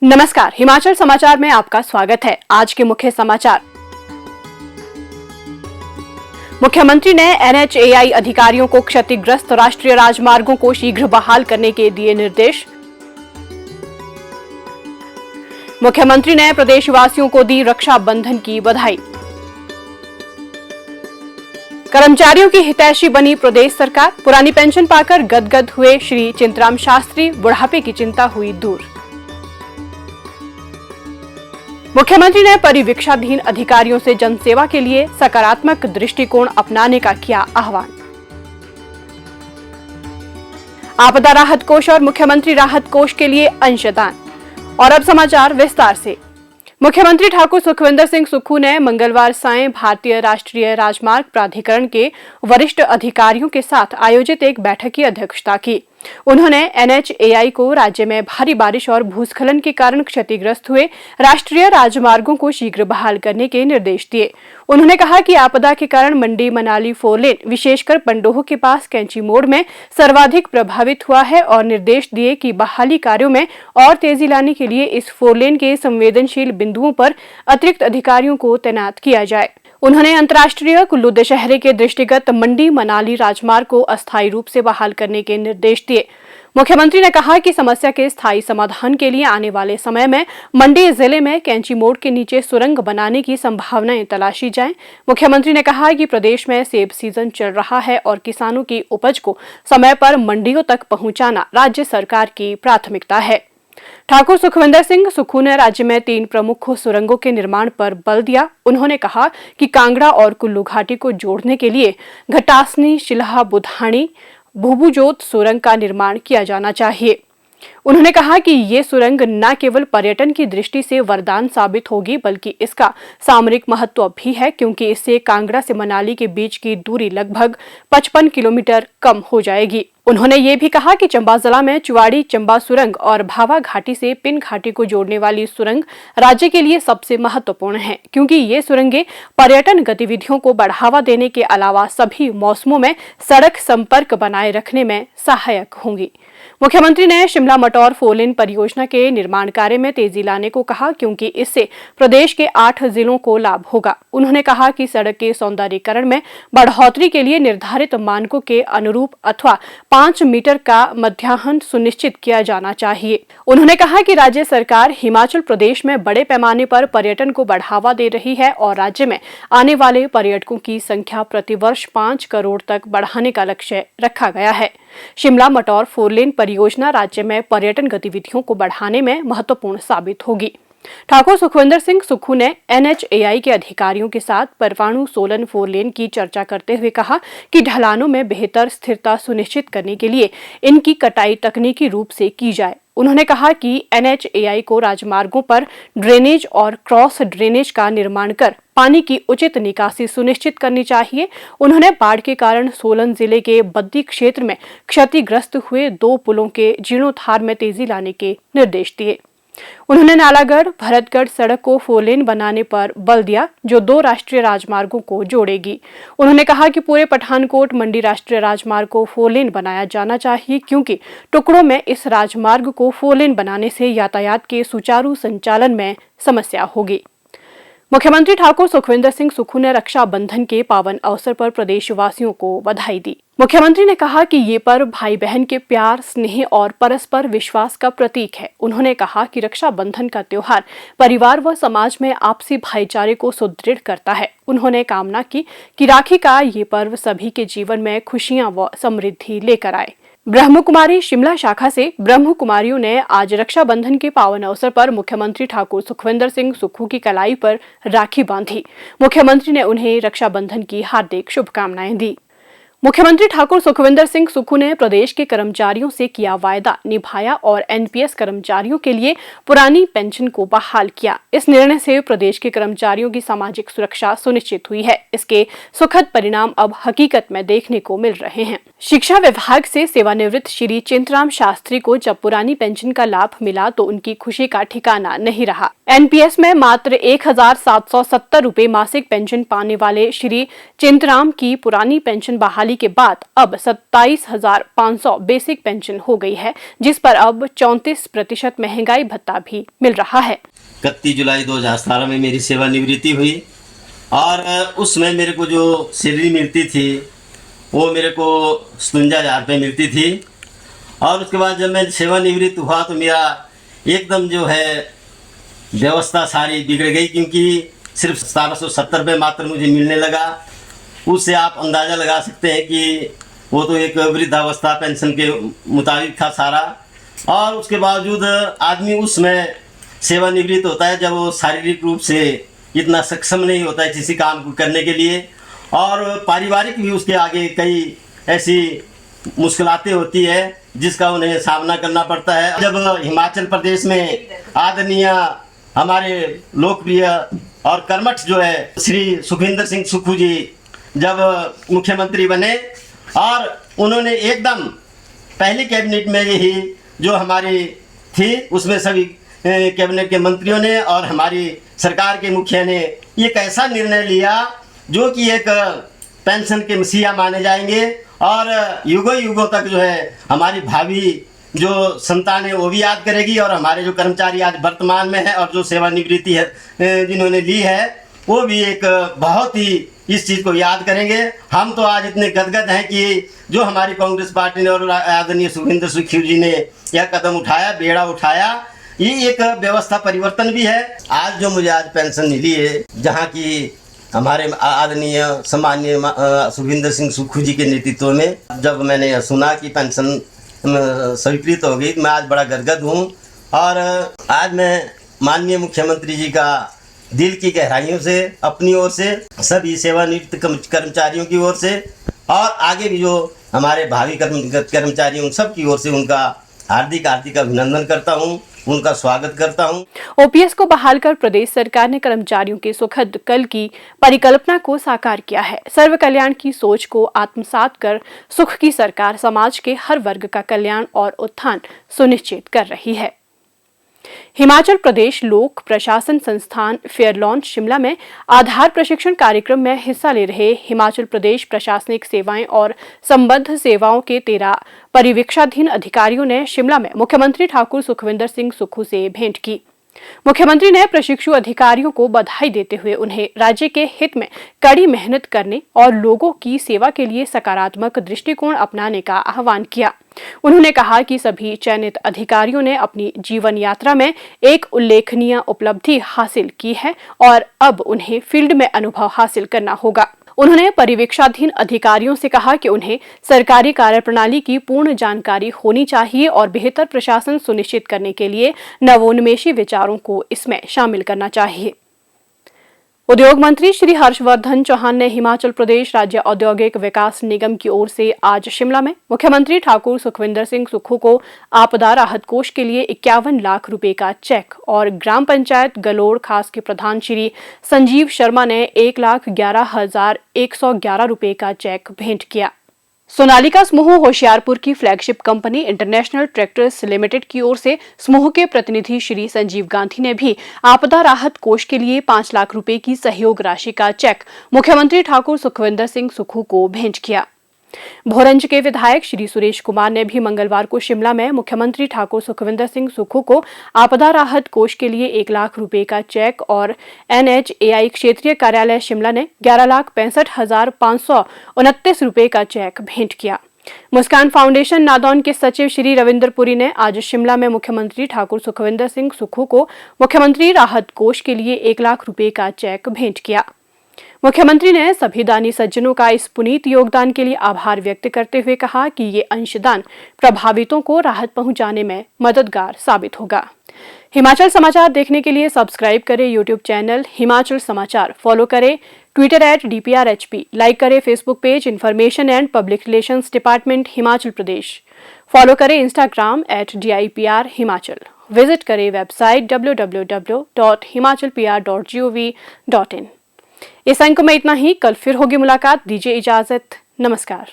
नमस्कार, हिमाचल समाचार में आपका स्वागत है। आज के मुख्य समाचार। मुख्यमंत्री ने NHAI अधिकारियों को क्षतिग्रस्त राष्ट्रीय राजमार्गों को शीघ्र बहाल करने के दिए निर्देश। मुख्यमंत्री ने प्रदेशवासियों को दी रक्षाबंधन की बधाई। कर्मचारियों की हितैषी बनी प्रदेश सरकार। पुरानी पेंशन पाकर गदगद हुए श्री चिंतराम शास्त्री, बुढ़ापे की चिंता हुई दूर। मुख्यमंत्री ने परिवीक्षाधीन अधिकारियों से जनसेवा के लिए सकारात्मक दृष्टिकोण अपनाने का किया आह्वान। आपदा राहत कोष और मुख्यमंत्री राहत कोष के लिए अंशदान। और अब समाचार विस्तार से। मुख्यमंत्री ठाकुर सुखविंदर सिंह सुक्खू ने मंगलवार सायं भारतीय राष्ट्रीय राजमार्ग प्राधिकरण के वरिष्ठ अधिकारियों के साथ आयोजित एक बैठक की अध्यक्षता की। उन्होंने NHAI को राज्य में भारी बारिश और भूस्खलन के कारण क्षतिग्रस्त हुए राष्ट्रीय राजमार्गों को शीघ्र बहाल करने के निर्देश दिए। उन्होंने कहा कि आपदा के कारण मंडी मनाली 4 लेन विशेषकर पंडोह के पास कैंची मोड़ में सर्वाधिक प्रभावित हुआ है और निर्देश दिए कि बहाली कार्यों में और तेजी लाने के लिए इस 4 लेन के संवेदनशील बिंदुओं पर अतिरिक्त अधिकारियों को तैनात किया जाए। उन्होंने अंतर्राष्ट्रीय कुल्लू दशहरे के दृष्टिगत मंडी मनाली राजमार्ग को अस्थायी रूप से बहाल करने के निर्देश दिए। मुख्यमंत्री ने कहा कि समस्या के स्थायी समाधान के लिए आने वाले समय में मंडी जिले में कैंची मोड़ के नीचे सुरंग बनाने की संभावनाएं तलाशी जाएं। मुख्यमंत्री ने कहा कि प्रदेश में सेब सीजन चल रहा है और किसानों की उपज को समय पर मंडियों तक पहुंचाना राज्य सरकार की प्राथमिकता है। ठाकुर सुखविंदर सिंह सुक्खू ने राज्य में 3 प्रमुख सुरंगों के निर्माण पर बल दिया। उन्होंने कहा कि कांगड़ा और कुल्लू घाटी को जोड़ने के लिए घटासनी, शिलाहा, बुधानी, भूभुजोत सुरंग का निर्माण किया जाना चाहिए। उन्होंने कहा कि ये सुरंग न केवल पर्यटन की दृष्टि से वरदान साबित होगी बल्कि इसका सामरिक महत्व भी है, क्योंकि इससे कांगड़ा से मनाली के बीच की दूरी लगभग 55 किलोमीटर कम हो जाएगी। उन्होंने ये भी कहा कि चंबा जिला में चुवाड़ी चंबा सुरंग और भावा घाटी से पिन घाटी को जोड़ने वाली सुरंग राज्य के लिए सबसे महत्वपूर्ण है, क्योंकि ये सुरंगें पर्यटन गतिविधियों को बढ़ावा देने के अलावा सभी मौसमों में सड़क संपर्क बनाए रखने में सहायक होंगी। मुख्यमंत्री ने शिमला मटौर 4 लेन परियोजना के निर्माण कार्य में तेजी लाने को कहा, क्योंकि इससे प्रदेश के 8 जिलों को लाभ होगा। उन्होंने कहा कि सड़क के सौंदर्यीकरण में बढ़ोतरी के लिए निर्धारित मानकों के अनुरूप अथवा 5 मीटर का मध्याह्न सुनिश्चित किया जाना चाहिए। उन्होंने कहा कि राज्य सरकार हिमाचल प्रदेश में बड़े पैमाने पर पर्यटन को बढ़ावा दे रही है और राज्य में आने वाले पर्यटकों की संख्या प्रतिवर्ष 5 करोड़ तक बढ़ाने का लक्ष्य रखा गया है। शिमला मटौर 4 लेन परियोजना राज्य में पर्यटन गतिविधियों को बढ़ाने में महत्वपूर्ण साबित होगी। ठाकुर सुखविंदर सिंह सुक्खू ने NHAI के अधिकारियों के साथ परवाणु सोलन 4 लेन की चर्चा करते हुए कहा कि ढलानों में बेहतर स्थिरता सुनिश्चित करने के लिए इनकी कटाई तकनीकी रूप से की जाए। उन्होंने कहा कि NHAI को राजमार्गों पर ड्रेनेज और क्रॉस ड्रेनेज का निर्माण कर पानी की उचित निकासी सुनिश्चित करनी चाहिए। उन्होंने बाढ़ के कारण सोलन जिले के बद्दी क्षेत्र में क्षतिग्रस्त हुए 2 पुलों के जीर्णोद्धार में तेजी लाने के निर्देश दिए। उन्होंने नालागढ़ भरतगढ़ सड़क को 4 लेन बनाने पर बल दिया, जो 2 राष्ट्रीय राजमार्गों को जोड़ेगी। उन्होंने कहा कि पूरे पठानकोट मंडी राष्ट्रीय राजमार्ग को 4 लेन बनाया जाना चाहिए, क्योंकि टुकड़ों में इस राजमार्ग को 4 लेन बनाने से यातायात के सुचारू संचालन में समस्या होगी। मुख्यमंत्री ठाकुर सुखविंदर सिंह सुक्खू ने रक्षाबंधन के पावन अवसर पर प्रदेशवासियों को बधाई दी। मुख्यमंत्री ने कहा कि ये पर्व भाई बहन के प्यार, स्नेह और परस्पर विश्वास का प्रतीक है। उन्होंने कहा कि रक्षाबंधन का त्योहार परिवार व समाज में आपसी भाईचारे को सुदृढ़ करता है। उन्होंने कामना की कि राखी का ये पर्व सभी के जीवन में खुशियां व समृद्धि लेकर आए। ब्रह्मकुमारी शिमला शाखा से ब्रह्मकुमारियों ने आज रक्षाबंधन के पावन अवसर पर मुख्यमंत्री ठाकुर सुखविंदर सिंह सुक्खू की कलाई पर राखी बांधी। मुख्यमंत्री ने उन्हें रक्षाबंधन की हार्दिक शुभकामनाएं दी। मुख्यमंत्री ठाकुर सुखविंदर सिंह सुक्खू ने प्रदेश के कर्मचारियों से किया वायदा निभाया और NPS कर्मचारियों के लिए पुरानी पेंशन को बहाल किया। इस निर्णय से प्रदेश के कर्मचारियों की सामाजिक सुरक्षा सुनिश्चित हुई है। इसके सुखद परिणाम अब हकीकत में देखने को मिल रहे हैं। शिक्षा विभाग से सेवानिवृत्त श्री चिंतराम शास्त्री को जब पुरानी पेंशन का लाभ मिला तो उनकी खुशी का ठिकाना नहीं रहा। एनपीएस में मात्र 1,770 रुपए मासिक पेंशन पाने वाले श्री चिंतराम की पुरानी पेंशन बहाली के बाद अब 27,500 बेसिक पेंशन हो गई है, जिस पर अब 34% महंगाई भत्ता भी मिल रहा है। 31 जुलाई 2017 में मेरी सेवानिवृत्ति हुई और उसमें मेरे को जो सैलरी मिलती थी वो मेरे को 57,000 रुपये मिलती थी। और उसके बाद जब मैं सेवानिवृत्त हुआ तो मेरा एकदम जो है व्यवस्था सारी बिगड़ गई, क्योंकि सिर्फ 1770 रुपये मात्र मुझे मिलने लगा। उससे आप अंदाज़ा लगा सकते हैं कि वो तो एक वृद्धावस्था पेंशन के मुताबिक था सारा। और उसके बावजूद आदमी उसमें सेवानिवृत्त होता है जब वो शारीरिक रूप से इतना सक्षम नहीं होता है किसी काम को करने के लिए, और पारिवारिक भी उसके आगे कई ऐसी मुश्किलातें होती है जिसका उन्हें सामना करना पड़ता है। जब हिमाचल प्रदेश में आदरणीय हमारे लोकप्रिय और कर्मठ जो है श्री सुखविंदर सिंह सुक्खू जी जब मुख्यमंत्री बने और उन्होंने एकदम पहली कैबिनेट में ही जो हमारी थी उसमें सभी कैबिनेट के मंत्रियों ने और हमारी सरकार के मुखिया ने एक ऐसा निर्णय लिया जो कि एक पेंशन के मसीहा माने जाएंगे और युगों युगों तक जो है हमारी भावी जो संतान है वो भी याद करेगी, और हमारे जो कर्मचारी आज वर्तमान में है और जो सेवानिवृत्ति है जिन्होंने ली है वो भी एक बहुत ही इस चीज़ को याद करेंगे। हम तो आज इतने गदगद हैं कि जो हमारी कांग्रेस पार्टी ने और आदरणीय सुखविंदर सुक्खू जी ने यह कदम उठाया, बेड़ा उठाया, ये एक व्यवस्था परिवर्तन भी है। आज जो मुझे आज पेंशन मिली है, जहाँ की हमारे आदरणीय सम्माननीय सुखविंदर सिंह सुक्खू जी के नेतृत्व में जब मैंने सुना कि पेंशन स्वीकृत हो गई, मैं आज बड़ा गदगद हूँ। और आज मैं माननीय मुख्यमंत्री जी का दिल की गहराइयों से, अपनी ओर से, सभी सेवानिवृत्त कर्मचारियों की ओर से और आगे भी जो हमारे भावी कर्मचारी उन सब की ओर से उनका हार्दिक अभिनंदन करता हूँ, उनका स्वागत करता हूं। ओपीएस को बहाल कर प्रदेश सरकार ने कर्मचारियों के सुखद कल की परिकल्पना को साकार किया है। सर्व कल्याण की सोच को आत्मसात कर सुख की सरकार समाज के हर वर्ग का कल्याण और उत्थान सुनिश्चित कर रही है। हिमाचल प्रदेश लोक प्रशासन संस्थान फेयरलॉन शिमला में आधार प्रशिक्षण कार्यक्रम में हिस्सा ले रहे हिमाचल प्रदेश प्रशासनिक सेवाएं और संबद्ध सेवाओं के 13 परिवीक्षाधीन अधिकारियों ने शिमला में मुख्यमंत्री ठाकुर सुखविंदर सिंह सुक्खू से भेंट की। मुख्यमंत्री ने प्रशिक्षु अधिकारियों को बधाई देते हुए उन्हें राज्य के हित में कड़ी मेहनत करने और लोगों की सेवा के लिए सकारात्मक दृष्टिकोण अपनाने का आह्वान किया। उन्होंने कहा कि सभी चयनित अधिकारियों ने अपनी जीवन यात्रा में एक उल्लेखनीय उपलब्धि हासिल की है और अब उन्हें फील्ड में अनुभव हासिल करना होगा। उन्होंने परिवीक्षाधीन अधिकारियों से कहा कि उन्हें सरकारी कार्यप्रणाली की पूर्ण जानकारी होनी चाहिए और बेहतर प्रशासन सुनिश्चित करने के लिए नवोन्मेषी विचारों को इसमें शामिल करना चाहिए। उद्योग मंत्री श्री हर्षवर्धन चौहान ने हिमाचल प्रदेश राज्य औद्योगिक विकास निगम की ओर से आज शिमला में मुख्यमंत्री ठाकुर सुखविंदर सिंह सुक्खू को आपदा राहत कोष के लिए 51 लाख रुपए का चेक और ग्राम पंचायत गलोड़ खास के प्रधान श्री संजीव शर्मा ने 1,11,111 रुपए का चेक भेंट किया। सोनालिका समूह होशियारपुर की flagship company international tractors limited की ओर से समूह के प्रतिनिधि श्री संजीव गांधी ने भी आपदा राहत कोष के लिए 5 लाख रुपए की सहयोग राशि का चेक मुख्यमंत्री ठाकुर सुखविंदर सिंह सुक्खू को भेंट किया। भोरंज के विधायक श्री सुरेश कुमार ने भी मंगलवार को शिमला में मुख्यमंत्री ठाकुर सुखविंदर सिंह सुक्खू को आपदा राहत कोष के लिए 1 लाख रुपए का चेक और NHAI क्षेत्रीय कार्यालय शिमला ने 11,65,529 रुपए का चेक भेंट किया। मुस्कान फाउंडेशन नादौन के सचिव श्री रविंद्र पुरी ने आज शिमला में मुख्यमंत्री ठाकुर सुखविंदर सिंह सुक्खू को मुख्यमंत्री राहत कोष के लिए 1 लाख रुपए का चेक भेंट किया। मुख्यमंत्री ने सभी दानी सज्जनों का इस पुनीत योगदान के लिए आभार व्यक्त करते हुए कहा कि ये अंशदान प्रभावितों को राहत पहुंचाने में मददगार साबित होगा। हिमाचल समाचार देखने के लिए सब्सक्राइब करें यूट्यूब चैनल हिमाचल समाचार, फॉलो करें ट्विटर @DPRHP, लाइक करें Facebook page information and public relations department Himachal Pradesh, follow करें इंस्टाग्राम @DIPR हिमाचल, विजिट करें वेबसाइट www.himachalpr.gov.in। इस अंक में इतना ही। कल फिर होगी मुलाकात। दीजिए इजाजत। नमस्कार।